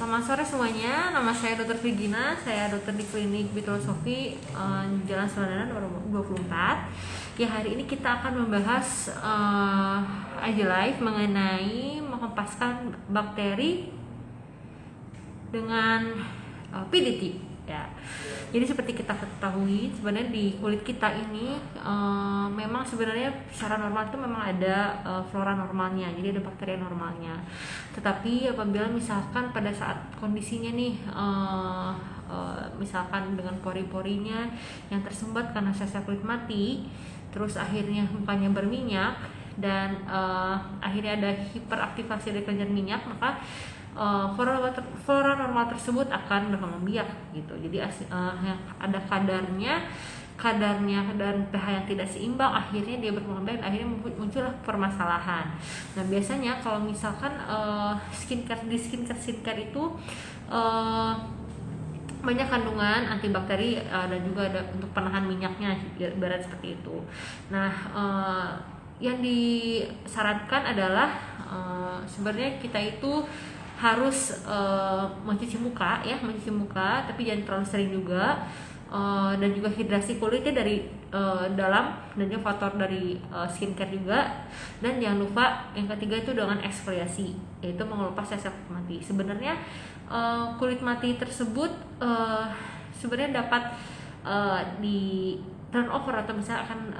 Selamat sore semuanya, nama saya Dr. Vigina, saya dokter di klinik Filosofi Jalan Sulanana nomor 24. Ya, hari ini kita akan membahas live mengenai menghempaskan bakteri dengan PDT. Ya, jadi seperti kita ketahui sebenarnya di kulit kita ini memang sebenarnya secara normal itu memang ada flora normalnya, jadi ada bakteri normalnya. Tetapi apabila misalkan pada saat kondisinya nih misalkan dengan pori-porinya yang tersumbat karena sel kulit mati, terus akhirnya mukanya berminyak dan akhirnya ada hiperaktivasi dari kelenjar minyak, maka flora normal tersebut akan berkembang biak gitu. Jadi yang ada kadarnya dan pH yang tidak seimbang, akhirnya dia berkembang biak, akhirnya muncullah permasalahan. Nah, biasanya kalau misalkan skincare itu banyak kandungan antibakteri dan juga ada untuk penahan minyaknya, ibarat seperti itu. Nah, yang disarankan adalah sebenarnya kita itu harus mencuci muka, tapi jangan terlalu sering juga, dan juga hidrasi kulitnya dari dalam, dan juga faktor dari skincare juga. Dan jangan lupa yang ketiga itu dengan eksfoliasi, yaitu mengelupas sel kulit mati. Sebenarnya kulit mati tersebut sebenarnya dapat di turn over atau misalkan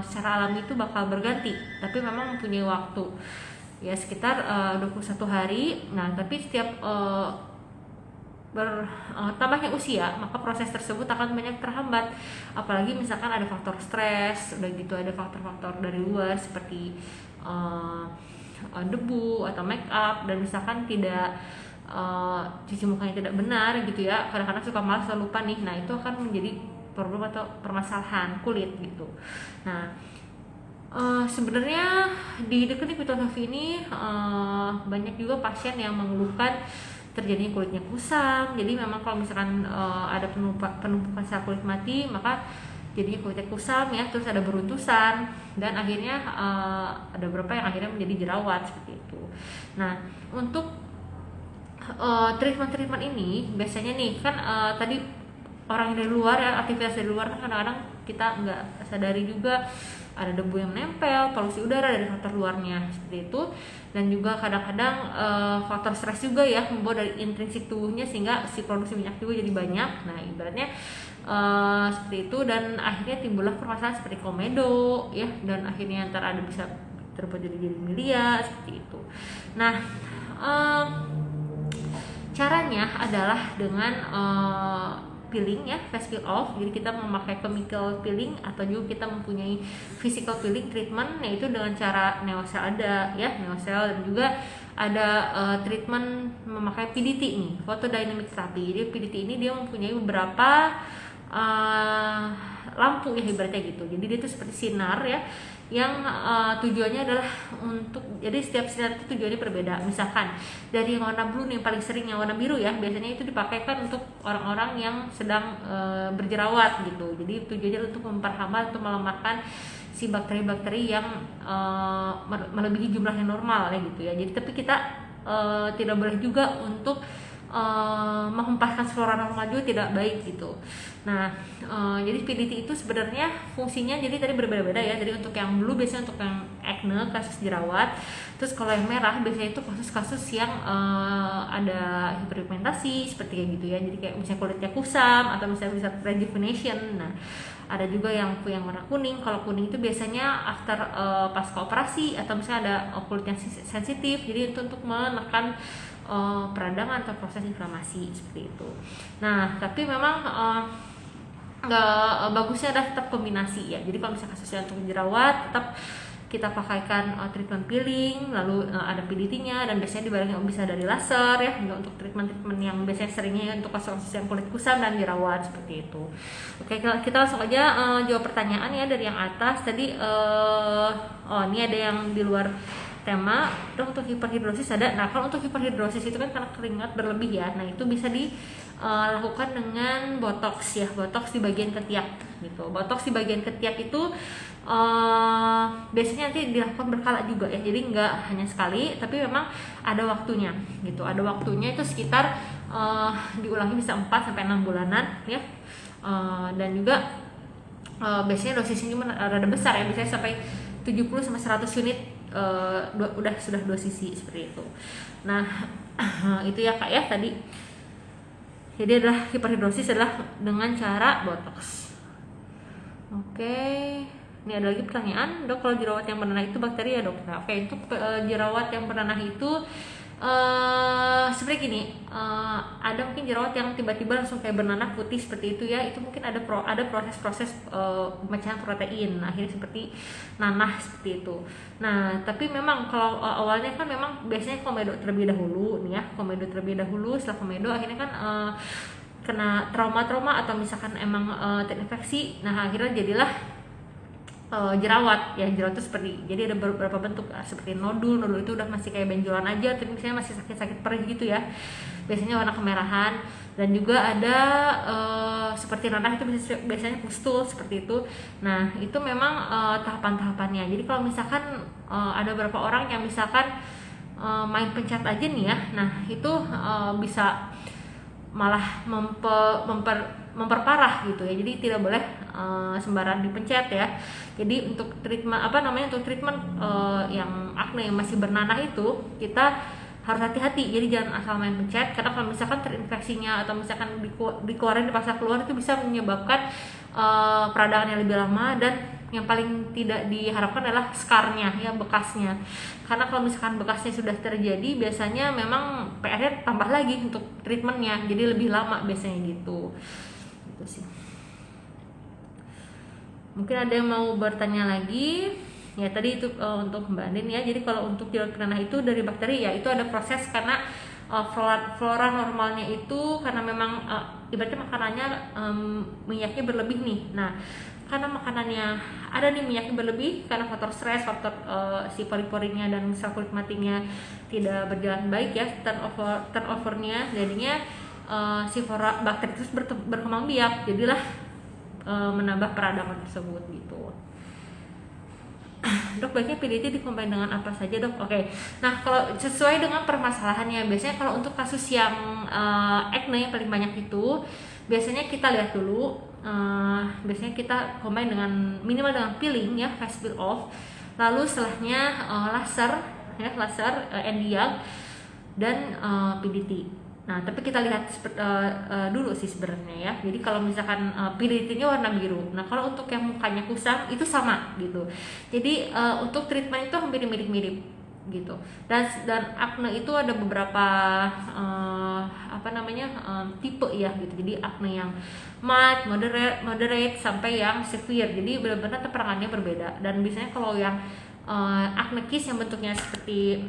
secara alami itu bakal berganti, tapi memang mempunyai waktu ya sekitar 21 hari. Nah, tapi setiap bertambahnya usia, maka proses tersebut akan banyak terhambat. Apalagi misalkan ada faktor stres, udah gitu ada faktor-faktor dari luar seperti debu atau make up, dan misalkan tidak cuci mukanya tidak benar gitu ya, kadang-kadang suka malas atau lupa nih. Nah, itu akan menjadi problem atau permasalahan kulit gitu. Nah, sebenarnya di klinik Filosofi ini banyak juga pasien yang mengeluhkan terjadinya kulitnya kusam. Jadi memang kalau misalkan ada penumpukan sel kulit mati, maka jadinya kulitnya kusam ya, terus ada beruntusan, dan akhirnya ada beberapa yang akhirnya menjadi jerawat seperti itu. Nah, untuk treatment ini biasanya nih kan tadi orang dari luar ya, aktivitas dari luar kan kadang-kadang kita nggak sadari juga ada debu yang nempel, polusi udara dari faktor luarnya seperti itu, dan juga kadang-kadang faktor stres juga ya membawa dari intrinsik tubuhnya sehingga si produksi minyak juga jadi banyak. Nah, ibaratnya seperti itu, dan akhirnya timbullah permasalahan seperti komedo ya, dan akhirnya antara ada bisa terbuat jadi milia seperti itu. Nah, caranya adalah dengan peeling ya, face peel off. Jadi kita memakai chemical peeling atau juga kita mempunyai physical peeling treatment, yaitu dengan cara neocell, ada ya neocell, dan juga ada treatment memakai PDT nih, photodynamic therapy. Jadi PDT ini dia mempunyai beberapa lampu ya ibaratnya gitu. Jadi dia itu seperti sinar ya, yang tujuannya adalah untuk, jadi setiap sinar itu tujuannya berbeda. Misalkan dari yang warna blue nih, yang paling sering yang warna biru ya, biasanya itu dipakai kan untuk orang-orang yang sedang berjerawat gitu. Jadi tujuannya untuk memperhambat, untuk melemahkan si bakteri-bakteri yang melebihi jumlah yang normal ya gitu ya. Jadi tapi kita tidak boleh juga untuk menghempaskan flora normal juga, tidak baik gitu. Nah, jadi PDT itu sebenarnya fungsinya jadi tadi berbeda-beda ya. Jadi untuk yang blue biasanya untuk yang acne, kasus jerawat. Terus kalau yang merah biasanya itu kasus-kasus yang ada hiperpigmentasi seperti kayak gitu ya. Jadi kayak misalnya kulitnya kusam atau misalnya bisa rejuvenation. Nah, ada juga yang warna kuning. Kalau kuning itu biasanya after pasca operasi atau misalnya ada kulit yang sensitif. Jadi itu untuk menekan peradangan atau proses inflamasi seperti itu. Nah, tapi memang nggak bagusnya adalah tetap kombinasi ya. Jadi kalau misalnya kasusnya untuk jerawat, tetap kita pakaikan treatment peeling, lalu ada PDT-nya, dan biasanya dibarengin bisa dari laser ya, untuk treatment yang biasanya seringnya untuk kasus-kasus yang kulit kusam dan jerawat seperti itu. Oke, kita langsung aja jawab pertanyaan ya dari yang atas tadi. Ini ada yang di luar tema. Terus untuk hiperhidrosis ada. Nah kalau untuk hiperhidrosis itu kan karena keringat berlebih ya, nah itu bisa dilakukan dengan botox ya, botox di bagian ketiak gitu. Botox di bagian ketiak itu biasanya nanti dilakukan berkala juga ya, jadi nggak hanya sekali, tapi memang ada waktunya gitu. Ada waktunya itu sekitar diulangi bisa 4-6 bulanan ya. Dan juga biasanya dosisnya rada besar ya, biasanya sampai 70-100 unit sudah 2 cc seperti itu. Nah itu ya Kak ya tadi. Jadi adalah hiperhidrosis adalah dengan cara botox. Oke. Ini ada lagi pertanyaan, dok, kalau jerawat yang bernanah itu bakteri ya dok? Nah, oke, untuk jerawat yang bernanah itu seperti gini, ada mungkin jerawat yang tiba-tiba langsung kayak bernanah putih seperti itu ya, itu mungkin ada proses-proses pemecahan protein, akhirnya seperti nanah seperti itu. Nah tapi memang kalau awalnya kan memang biasanya komedo terlebih dahulu nih ya, komedo terlebih dahulu, setelah komedo akhirnya kan kena trauma atau misalkan emang terinfeksi, nah akhirnya jadilah jerawat ya. Jerawat itu seperti, jadi ada beberapa bentuk seperti nodul itu udah masih kayak benjolan aja, tapi misalnya masih sakit perih gitu ya, biasanya warna kemerahan. Dan juga ada seperti nanah itu biasanya pustul seperti itu. Nah itu memang tahapan-tahapannya. Jadi kalau misalkan ada beberapa orang yang misalkan main pencet aja nih ya, nah itu bisa malah memperparah gitu ya. Jadi tidak boleh sembarangan dipencet ya. Jadi untuk treatment untuk treatment yang akne yang masih bernanah itu kita harus hati-hati. Jadi jangan asal main pencet, karena kalau misalkan terinfeksinya atau misalkan dikeluarin dipaksa keluar, itu bisa menyebabkan peradangan yang lebih lama, dan yang paling tidak diharapkan adalah scarnya ya, bekasnya. Karena kalau misalkan bekasnya sudah terjadi, biasanya memang PR-nya tambah lagi untuk treatmentnya, jadi lebih lama biasanya gitu sih. Mungkin ada yang mau bertanya lagi ya, tadi itu untuk Mbak Andin ya. Jadi kalau untuk jerawat bernanah itu dari bakteri ya, itu ada proses karena flora normalnya itu karena memang ibaratnya makanannya minyaknya berlebih nih. Nah karena makanannya ada nih minyaknya berlebih, karena faktor stres, faktor si pori-porinya dan sel kulit matinya tidak berjalan baik ya, turnovernya, jadinya si flora bakteri terus berkembang biak, jadilah menambah peradangan tersebut gitu. Dok, baiknya PDT dikombin dengan apa saja dok? Oke. Nah kalau sesuai dengan permasalahannya, biasanya kalau untuk kasus yang acne yang paling banyak itu biasanya kita lihat dulu, biasanya kita combine dengan minimal dengan peeling ya, face peel off, lalu setelahnya laser ya, laser Nd:YAG dan PDT. Nah tapi kita lihat dulu sih sebenarnya ya. Jadi kalau misalkan PDT-nya warna biru, nah kalau untuk yang mukanya kusam itu sama gitu. Jadi untuk treatment itu hampir mirip-mirip gitu. Dan acne itu ada beberapa tipe ya gitu. Jadi acne yang mild, moderate sampai yang severe. Jadi benar-benar perangannya berbeda. Dan biasanya kalau yang acne kiss yang bentuknya seperti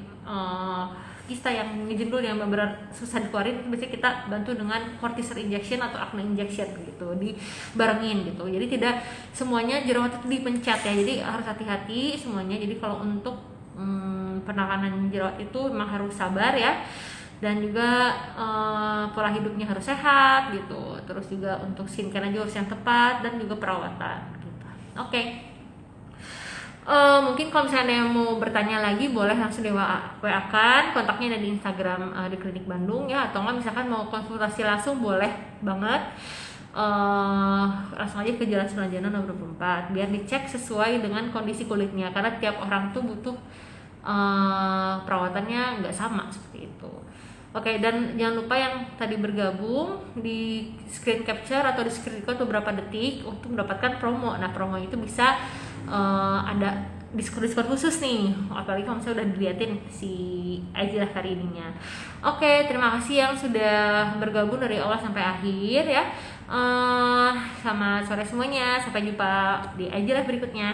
kista yang ngejendul yang benar-benar susah dikeluarin, biasanya kita bantu dengan cortisone injection atau acne injection gitu, dibarengin gitu. Jadi tidak semuanya jerawat itu dipencet ya, jadi harus hati-hati semuanya. Jadi kalau untuk penanganan jerawat itu memang harus sabar ya, dan juga pola hidupnya harus sehat gitu. Terus juga untuk skincare juga harus yang tepat, dan juga perawatan gitu. Oke. Mungkin kalau misalnya ada yang mau bertanya lagi, boleh langsung di WA kan, kontaknya ada di Instagram di Klinik Bandung ya, atau nggak misalkan mau konsultasi langsung boleh banget, langsung aja ke Jalan Sulanjana nomor 24 biar dicek sesuai dengan kondisi kulitnya, karena tiap orang tuh butuh perawatannya nggak sama seperti itu. Oke, dan jangan lupa yang tadi bergabung di screen capture atau di screen record beberapa detik untuk mendapatkan promo. Nah promo itu bisa ada diskon khusus nih, apalagi kalau misalnya udah diliatin si IG Live hari ininya. Oke, terima kasih yang sudah bergabung dari awal sampai akhir ya. Selamat sore semuanya, sampai jumpa di IG Live berikutnya.